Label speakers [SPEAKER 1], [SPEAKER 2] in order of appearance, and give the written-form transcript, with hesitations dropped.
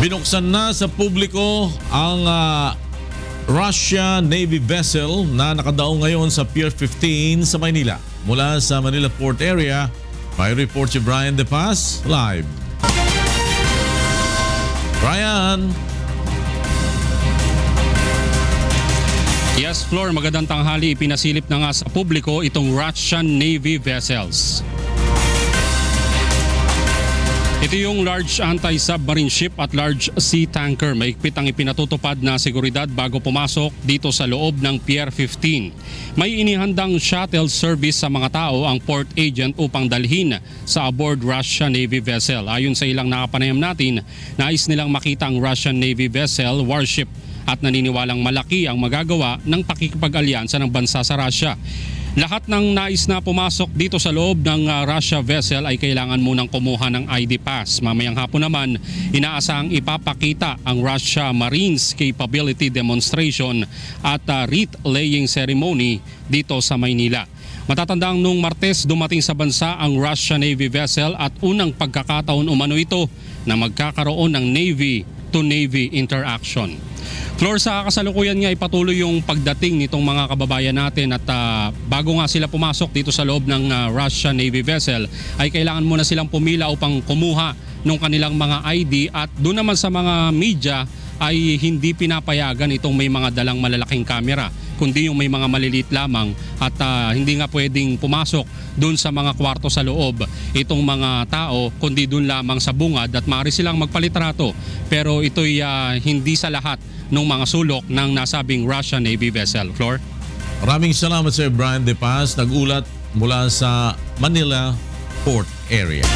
[SPEAKER 1] Binuksan na sa publiko ang Russia Navy vessel na nakadaong ngayon sa Pier 15 sa Maynila. Mula sa Manila Port area, may report si Brian De Paz live. Brian!
[SPEAKER 2] Yes, Flor, magandang tanghali. Ipinasilip na nga sa publiko itong Russian Navy vessels. Ito yung large anti-submarine ship at large sea tanker. Mahigpit ang ipinatutupad na seguridad bago pumasok dito sa loob ng Pier 15. May inihandang shuttle service sa mga tao ang port agent upang dalhin sa aboard Russian Navy vessel. Ayon sa ilang nakapanayam natin, nais nilang makita ang Russian Navy vessel warship at naniniwalang malaki ang magagawa ng pakikipag-alyansa ng bansa sa Russia. Lahat ng nais na pumasok dito sa loob ng Russia vessel ay kailangan munang kumuha ng ID pass. Mamayang hapon naman, inaasahang ipapakita ang Russia Marines Capability Demonstration at wreath laying ceremony dito sa Maynila. Matatandang nung Martes dumating sa bansa ang Russia Navy vessel at unang pagkakataon umano ito na magkakaroon ng Navy to Navy interaction. Flor, sa kasalukuyan nga ay patuloy yung pagdating nitong mga kababayan natin at bago nga sila pumasok dito sa loob ng Russian Navy vessel ay kailangan muna silang pumila upang kumuha ng kanilang mga ID at doon naman sa mga media ay hindi pinapayagan itong may mga dalang malalaking kamera kundi yung may mga maliliit lamang at hindi nga pwedeng pumasok doon sa mga kwarto sa loob itong mga tao kundi doon lamang sa bungad at maaari silang magpalitrato pero ito'y hindi sa lahat ng mga sulok ng nasabing Russian Navy vessel. Flor?
[SPEAKER 1] Maraming salamat sa Brian De Paz, nag-ulat mula sa Manila Port area.